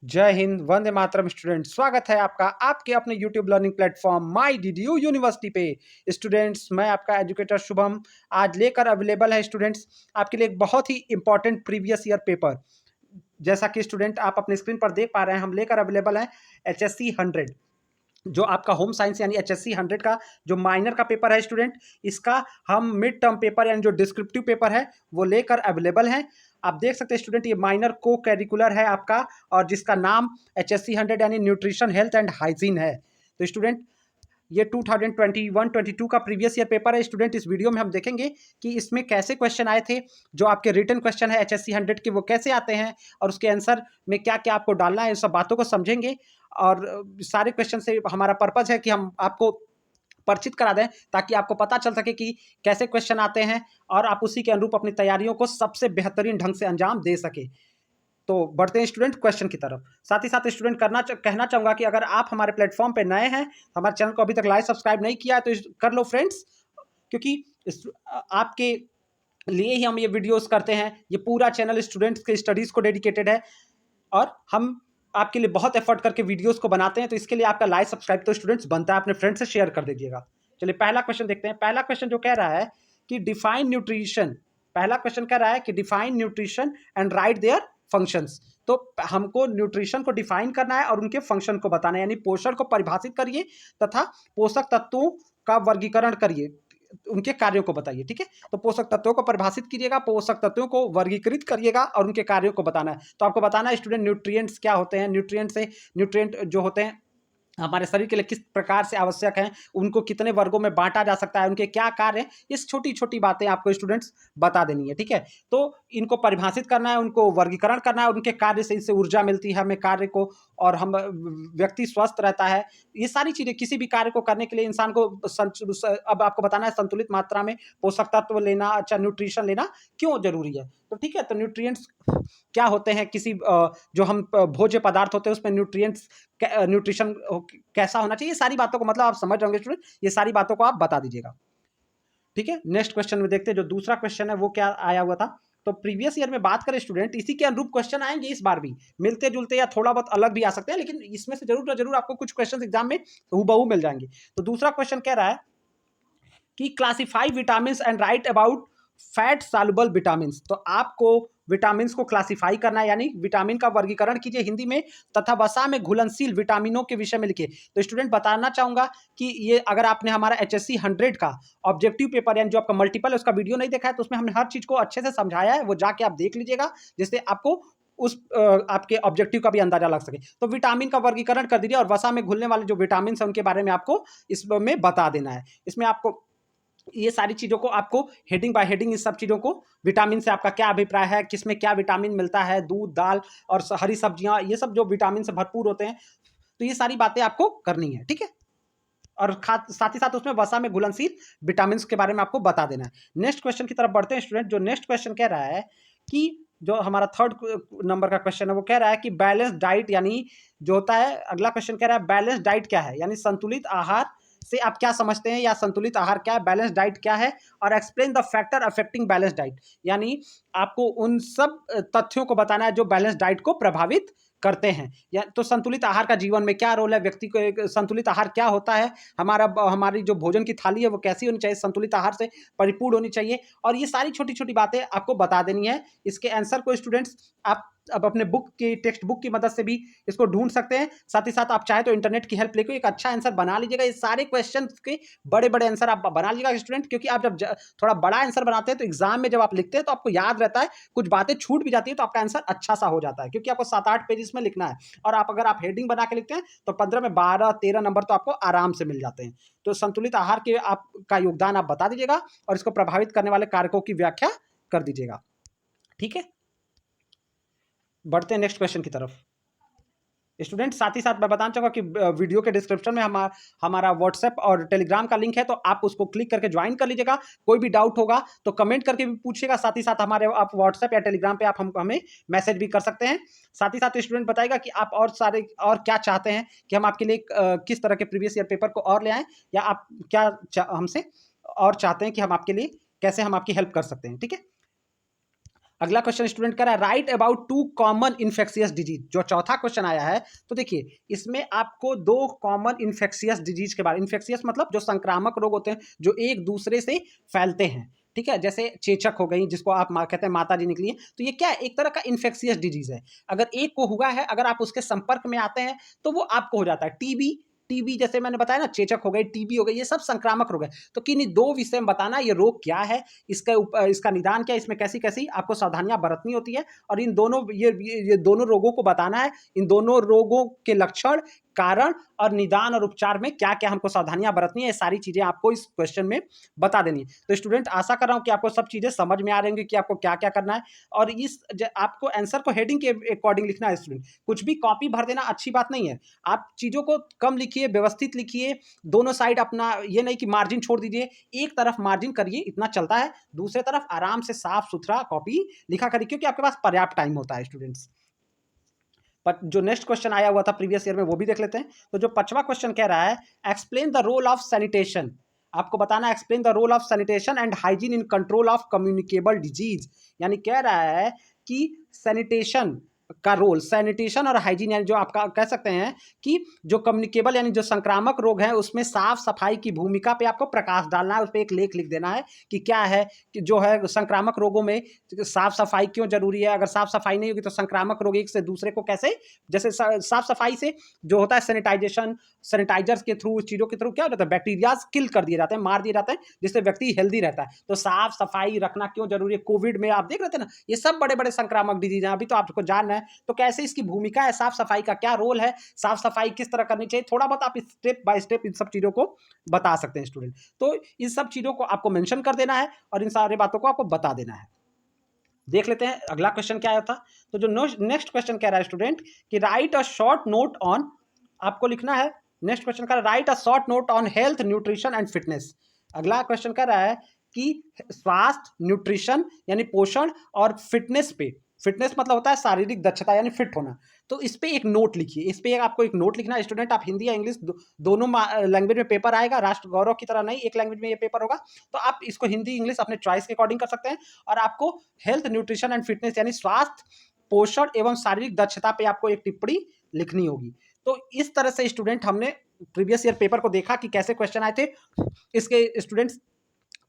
जय हिंद, वंदे मातरम। स्टूडेंट, स्वागत है आपका आपके अपने यूट्यूब लर्निंग प्लेटफॉर्म माई डीडीयू यूनिवर्सिटी पे। स्टूडेंट्स, मैं आपका एजुकेटर शुभम आज लेकर अवेलेबल है स्टूडेंट्स आपके लिए एक बहुत ही इंपॉर्टेंट प्रीवियस ईयर पेपर। जैसा कि स्टूडेंट आप अपने स्क्रीन पर देख पा रहे हैं, हम लेकर अवेलेबल हैं HSC 100, जो आपका होम साइंस यानी HSC 100 का जो माइनर का पेपर है स्टूडेंट, इसका हम मिड टर्म पेपर यानी जो डिस्क्रिप्टिव पेपर है वो लेकर अवेलेबल हैं। आप देख सकते हैं स्टूडेंट, ये माइनर को कैरिकुलर है आपका, और जिसका नाम HSC 100 यानी न्यूट्रिशन हेल्थ एंड हाइजीन है। तो स्टूडेंट, ये 2021-22 का प्रीवियस ईयर पेपर है स्टूडेंट। इस वीडियो में हम देखेंगे कि इसमें कैसे क्वेश्चन आए थे, जो आपके रिटन क्वेश्चन है HSC 100 के वो कैसे आते हैं, और उसके आंसर में क्या क्या आपको डालना है, इस सब बातों को समझेंगे। और सारे क्वेश्चन से हमारा पर्पज़ है कि हम आपको परिचित करा दें, ताकि आपको पता चल सके कि कैसे क्वेश्चन आते हैं और आप उसी के अनुरूप अपनी तैयारियों को सबसे बेहतरीन ढंग से अंजाम दे सके। तो बढ़ते हैं स्टूडेंट क्वेश्चन की तरफ। साथ ही साथ स्टूडेंट कहना चाहूँगा कि अगर आप हमारे प्लेटफॉर्म पे नए हैं, हमारे चैनल को अभी तक लाइक सब्सक्राइब नहीं किया है, तो कर लो फ्रेंड्स, क्योंकि आपके लिए ही हम ये वीडियोस करते हैं। ये पूरा चैनल स्टूडेंट्स के स्टडीज़ को डेडिकेटेड है, और हम आपके लिए बहुत एफर्ट करके वीडियोस को बनाते हैं। तो इसके लिए आपका लाइक सब्सक्राइब तो स्टूडेंट्स बनता है, अपने फ्रेंड से शेयर कर दीजिएगा। चलिए पहला क्वेश्चन देखते हैं। पहला क्वेश्चन जो कह रहा है कि डिफाइन न्यूट्रिशन, पहला क्वेश्चन कह रहा है कि define nutrition and right their functions. तो हमको न्यूट्रिशन को डिफाइन करना है और उनके फंक्शन को बताना है, यानी पोषण को परिभाषित करिए तथा पोषक तत्वों का वर्गीकरण करिए, उनके कार्यों को बताइए। ठीक है, तो पोषक तत्वों को परिभाषित कीजिएगा, पोषक तत्वों को वर्गीकृत करिएगा और उनके कार्यों को बताना है। तो आपको बताना है स्टूडेंट न्यूट्रिएंट्स क्या होते हैं, न्यूट्रिएंट जो होते हैं हमारे शरीर के लिए किस प्रकार से आवश्यक हैं, उनको कितने वर्गों में बांटा जा सकता है, उनके क्या कार्य हैं, इस छोटी छोटी बातें आपको स्टूडेंट्स बता देनी है। ठीक है, तो इनको परिभाषित करना है, उनको वर्गीकरण करना है, उनके कार्य से इससे ऊर्जा मिलती है हमें कार्य को, और हम व्यक्ति स्वस्थ रहता है। ये सारी चीज़ें किसी भी कार्य को करने के लिए इंसान को अब आपको बताना है संतुलित मात्रा में पोषक तत्व लेना, अच्छा न्यूट्रिशन लेना क्यों जरूरी है। तो ठीक है, तो न्यूट्रिएंट्स क्या होते हैं, किसी जो हम भोज्य पदार्थ होते हैं उसमें न्यूट्रिशन कैसा होना चाहिए, सारी बातों को मतलब आप समझ रहे होंगे स्टूडेंट, ये सारी बातों को आप बता दीजिएगा। ठीक है, नेक्स्ट क्वेश्चन में देखते हैं। जो दूसरा क्वेश्चन है वो क्या आया हुआ था। तो प्रीवियस ईयर में बात करें स्टूडेंट, इसी के अनुरूप क्वेश्चन आएंगे इस बार भी, मिलते जुलते या थोड़ा बहुत अलग भी आ सकते हैं, लेकिन इसमें से जरूर जरूर आपको कुछ क्वेश्चन एग्जाम में हूबहू मिल जाएंगे। तो दूसरा क्वेश्चन कह रहा है कि classify vitamin and right about fat soluble vitamin. तो आपको विटामिन को क्लासिफाई करना है, यानी विटामिन का वर्गीकरण कीजिए हिंदी में, तथा वसा में घुलनशील विटामिनों के विषय में लिखिए। तो स्टूडेंट बताना चाहूंगा कि ये अगर आपने हमारा HSC 100 का ऑब्जेक्टिव पेपर यानी जो आपका मल्टीपल है उसका वीडियो नहीं देखा है, तो उसमें हमने हर चीज को अच्छे से समझाया है, वो जाके आप देख लीजिएगा, जिससे आपको उस आपके ऑब्जेक्टिव का भी अंदाजा लग सके। तो विटामिन का वर्गीकरण कर दीजिए, और वसा में घुलने वाले जो विटामिन है उनके बारे में आपको इसमें बता देना है। इसमें आपको ये सारी चीज़ों को आपको हेडिंग बाय हेडिंग इस सब चीज़ों को, विटामिन से आपका क्या अभिप्राय है, किसमें क्या विटामिन मिलता है, दूध दाल और हरी सब्जियां, ये सब जो विटामिन से भरपूर होते हैं, तो ये सारी बातें आपको करनी है। ठीक है, और साथ ही साथ उसमें वसा में घुलनशील विटामिन के बारे में आपको बता देना है। नेक्स्ट क्वेश्चन की तरफ बढ़ते हैं स्टूडेंट। जो नेक्स्ट क्वेश्चन कह रहा है कि जो हमारा थर्ड नंबर का क्वेश्चन है वो कह रहा है कि बैलेंस डाइट, यानी जो होता है, अगला क्वेश्चन कह रहा है बैलेंस डाइट क्या है, यानी संतुलित आहार से आप क्या समझते हैं, या संतुलित आहार क्या है, बैलेंस डाइट क्या है, और explain the factor affecting balance diet, यानी आपको उन सब तथ्यों को बताना है जो बैलेंस डाइट को प्रभावित करते हैं। या तो संतुलित आहार का जीवन में क्या रोल है, व्यक्ति को एक संतुलित आहार क्या होता है, हमारी जो भोजन की थाली है वो कैसी होनी चाहिए, संतुलित आहार से परिपूर्ण होनी चाहिए, और ये सारी छोटी छोटी बातें आपको बता देनी है। इसके आंसर को स्टूडेंट्स आप अब अपने बुक की टेक्स्ट बुक की मदद से भी इसको ढूंढ सकते हैं। साथ ही साथ आप चाहे तो इंटरनेट की हेल्प लेकर एक अच्छा आंसर बना लीजिएगा। ये सारे क्वेश्चन के बड़े बड़े आंसर आप बना लीजिएगा स्टूडेंट, क्योंकि आप जब थोड़ा बड़ा आंसर बनाते हैं तो एग्जाम में जब आप लिखते हैं तो आपको याद रहता है, कुछ बातें छूट भी जाती है तो आपका आंसर अच्छा सा हो जाता है, क्योंकि आपको 7-8 पेजेस में लिखना है, और अगर आप हेडिंग बना के लिखते हैं तो 15 में 12-13 नंबर तो आपको आराम से मिल जाते हैं। तो संतुलित आहार के आपका योगदान आप बता दीजिएगा, और इसको प्रभावित करने वाले कारकों की व्याख्या कर दीजिएगा। ठीक है, बढ़ते हैं नेक्स्ट क्वेश्चन की तरफ। स्टूडेंट साथ ही साथ मैं बताना चाहूँगा कि वीडियो के डिस्क्रिप्शन में हमारा व्हाट्सएप और टेलीग्राम का लिंक है, तो आप उसको क्लिक करके ज्वाइन कर लीजिएगा। कोई भी डाउट होगा तो कमेंट करके भी पूछिएगा, साथ ही साथ हमारे आप व्हाट्सएप या टेलीग्राम पे आप हमें मैसेज भी कर सकते हैं। साथ ही साथ स्टूडेंट बताएगा कि आप और क्या चाहते हैं कि हम आपके लिए किस तरह के प्रीवियस ईयर पेपर को और ले आएँ, या आप क्या हमसे और चाहते हैं कि हम आपके लिए कैसे हम आपकी हेल्प कर सकते हैं, ठीक है। अगला क्वेश्चन स्टूडेंट कह रहा है right about 2 common infectious disease. जो चौथा क्वेश्चन आया है, तो देखिए इसमें आपको 2 कॉमन इन्फेक्शियस डिजीज के बारे में, इन्फेक्शियस मतलब जो संक्रामक रोग होते हैं जो एक दूसरे से फैलते हैं, ठीक है, जैसे चेचक हो गई जिसको आप कहते हैं माता जी निकली है, तो ये क्या है, एक तरह का इन्फेक्शियस डिजीज है। अगर एक को हुआ है, अगर आप उसके संपर्क में आते हैं तो वो आपको हो जाता है। टीबी, टीबी जैसे मैंने बताया ना, चेचक हो गई, टीबी हो गई, ये सब संक्रामक रोग है। तो किन्हीं 2 विषय में बताना ये रोग क्या है, इसका निदान क्या है, इसमें कैसी कैसी आपको सावधानियां बरतनी होती है, और इन दोनों ये दोनों रोगों को बताना है। इन दोनों रोगों के लक्षण, कारण और निदान और उपचार में क्या क्या हमको सावधानियां बरतनी है, ये सारी चीजें आपको इस क्वेश्चन में बता देनी है। तो स्टूडेंट आशा कर रहा हूं कि आपको सब चीजें समझ में आ रही होंगी कि आपको क्या क्या करना है, और आपको आंसर को हेडिंग के अकॉर्डिंग लिखना है। स्टूडेंट कुछ भी कॉपी भर देना अच्छी बात नहीं है, आप चीजों को कम लिखिए, व्यवस्थित लिखिए, दोनों साइड अपना, ये नहीं कि मार्जिन छोड़ दीजिए, एक तरफ मार्जिन करिए, इतना चलता है, दूसरे तरफ आराम से साफ सुथरा कॉपी लिखा करिए, क्योंकि आपके पास पर्याप्त टाइम होता है स्टूडेंट्स। पर जो नेक्स्ट क्वेश्चन आया हुआ था प्रीवियस ईयर में, वो भी देख लेते हैं। तो जो 5वां क्वेश्चन कह रहा है explain the role of sanitation. आपको बताना है explain the role of sanitation and hygiene in control of communicable disease. यानी कह रहा है कि सैनिटेशन का रोल, सैनिटेशन और हाइजीन, यानी जो आपका कह सकते हैं कि जो कम्युनिकेबल यानी जो संक्रामक रोग है उसमें साफ सफाई की भूमिका पे आपको प्रकाश डालना है, उस पर एक लेख लिख देना है कि क्या है कि जो है संक्रामक रोगों में साफ सफाई क्यों जरूरी है, अगर साफ सफाई नहीं होगी तो संक्रामक रोग एक से दूसरे को कैसे, जैसे साफ सफाई से जो होता है सैनिटाइजेशन, सैनिटाइजर्स के थ्रू, चीजों के थ्रू क्या होता है, बैक्टीरियाज किल कर दिए जाते हैं, मार दिए जाते हैं, जिससे व्यक्ति हेल्दी रहता है। तो साफ सफाई रखना क्यों जरूरी है, कोविड में आप देख रहे थे ना, ये सब बड़े बड़े संक्रामक डिजीज हैं, अभी तो आपको जानना है। तो कैसे इसकी भूमिका है, साफ सफाई का क्या रोल है, साफ सफाई किस तरह करनी चाहिए, थोड़ा बहुत आप स्टेप बाय स्टेप इन सब चीजों को बता सकते हैं स्टूडेंट। तो इन सब चीजों को आपको मेंशन कर देना है और इन सारे बातों को आपको बता देना है। देख लेते हैं अगला क्वेश्चन क्या आया था। तो जो नेक्स्ट क्वेश्चन कह रहा है स्टूडेंट कि right a short note on, आपको लिखना है, नेक्स्ट क्वेश्चन कह रहा है right a short note on health, nutrition and fitness. अगला क्वेश्चन कह रहा है कि स्वास्थ्य, न्यूट्रिशन यानी पोषण और फिटनेस पे, फिटनेस मतलब होता है शारीरिक दक्षता यानी फिट होना, तो इस पे एक नोट लिखिए। इस पे आपको एक नोट लिखना है स्टूडेंट। आप हिंदी या इंग्लिश दोनों लैंग्वेज में पेपर आएगा, राष्ट्र गौरव की तरह नहीं, एक लैंग्वेज में ये पेपर होगा, तो आप इसको हिंदी इंग्लिश अपने चॉइस के अकॉर्डिंग कर सकते हैं। और आपको हेल्थ, न्यूट्रिशन एंड फिटनेस यानी स्वास्थ्य, पोषण एवं शारीरिक दक्षता पे आपको एक टिप्पणी लिखनी होगी। तो इस तरह से स्टूडेंट हमने प्रीवियस ईयर पेपर को देखा कि कैसे क्वेश्चन आए थे। इसके स्टूडेंट्स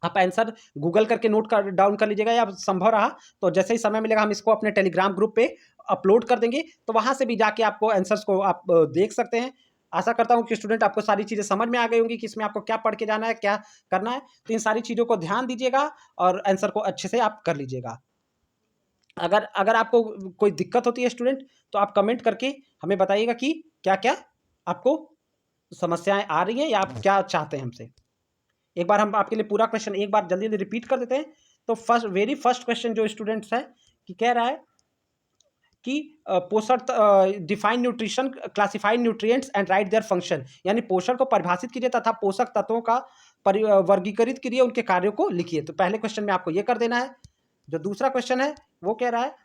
आप आंसर गूगल करके नोट कर डाउन कर लीजिएगा, या संभव रहा तो जैसे ही समय मिलेगा हम इसको अपने टेलीग्राम ग्रुप पे अपलोड कर देंगे, तो वहां से भी जाके आपको आंसर्स को आप देख सकते हैं। आशा करता हूं कि स्टूडेंट आपको सारी चीजें समझ में आ गई होंगी कि इसमें आपको क्या पढ़ के जाना है, क्या करना है। तो इन सारी चीजों को ध्यान दीजिएगा और आंसर को अच्छे से आप कर लीजिएगा। अगर अगर आपको कोई दिक्कत होती है स्टूडेंट, तो आप कमेंट करके हमें बताइएगा कि क्या क्या आपको समस्याएं आ रही हैं या आप क्या चाहते हैं हमसे। एक बार हम आपके लिए पूरा क्वेश्चन एक बार जल्दी जल्दी रिपीट कर देते हैं। तो वेरी फर्स्ट क्वेश्चन जो स्टूडेंट्स है कि कह रहा है कि पोषण, define nutrition, classified nutrients and right their function, यानी पोषण को परिभाषित कीजिए तथा पोषक तत्वों का वर्गीकृत कीजिए, उनके कार्यों को लिखिए। तो पहले क्वेश्चन में आपको ये कर देना है। जो दूसरा क्वेश्चन है वो कह रहा है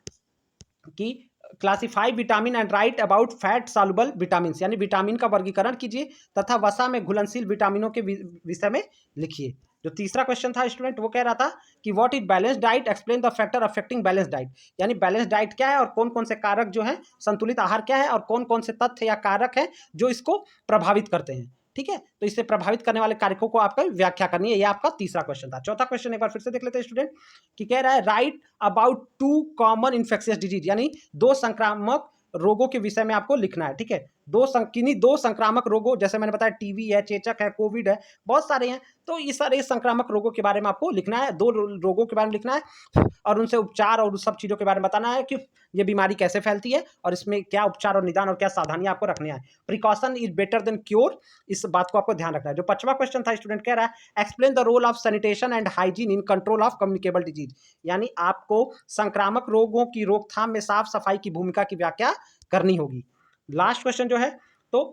कि classify vitamin and right about fat soluble vitamin, यानी विटामिन का वर्गीकरण कीजिए तथा वसा में घुलनशील विटामिनों के विषय में लिखिए। जो तीसरा क्वेश्चन था स्टूडेंट वो कह रहा था कि what is balance diet, explain the factor affecting balance diet, यानी बैलेंस डाइट क्या है और कौन कौन से कारक जो है, संतुलित आहार क्या है और कौन कौन से तथ्य या कारक है जो इसको प्रभावित करते हैं। ठीक है, तो इससे प्रभावित करने वाले कारकों को आपका व्याख्या करनी है। यह आपका तीसरा क्वेश्चन था। चौथा क्वेश्चन एक बार फिर से देख लेते हैं स्टूडेंट कि कह रहा है right about 2 common infectious disease, यानी 2 संक्रामक रोगों के विषय में आपको लिखना है। ठीक है, किन्हीं 2 संक्रामक रोगों, जैसे मैंने बताया टीबी है, चेचक है, कोविड है, बहुत सारे हैं, तो इस सारे संक्रामक रोगों के बारे में आपको लिखना है, 2 रोगों के बारे में लिखना है और उनसे उपचार और उस सब चीजों के बारे में बताना है कि ये बीमारी कैसे फैलती है और इसमें क्या उपचार और निदान और क्या सावधानियां आपको रखनी है। Precaution is better than cure, इस बात को आपको ध्यान रखना है। जो 5वां क्वेश्चन था स्टूडेंट कह रहा है explain the role of sanitation and hygiene in control of communicable disease, यानी आपको संक्रामक रोगों की रोकथाम में साफ सफाई की भूमिका की व्याख्या करनी होगी। लास्ट क्वेश्चन जो है तो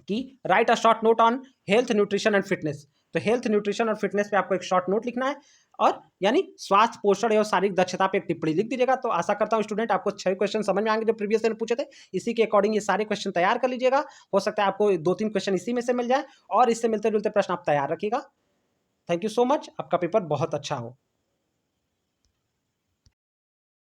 कि right a short note on health nutrition and fitness. तो हेल्थ न्यूट्रिशन और फिटनेस पे आपको एक शॉर्ट नोट लिखना है और यानी स्वास्थ्य पोषण एवं शारीरिक दक्षता पे एक टिप्पणी लिख दीजिएगा। तो आशा करता हूँ स्टूडेंट आपको 6 क्वेश्चन समझ में आएंगे जो प्रीवियस ईयर पूछे थे। इसी के अकॉर्डिंग ये सारे क्वेश्चन तैयार कर लीजिएगा। हो सकता है आपको 2-3 क्वेश्चन इसी में से मिल जाए और इससे मिलते जुलते प्रश्न आप तैयार रखिएगा। Thank you so much. आपका पेपर बहुत अच्छा हो।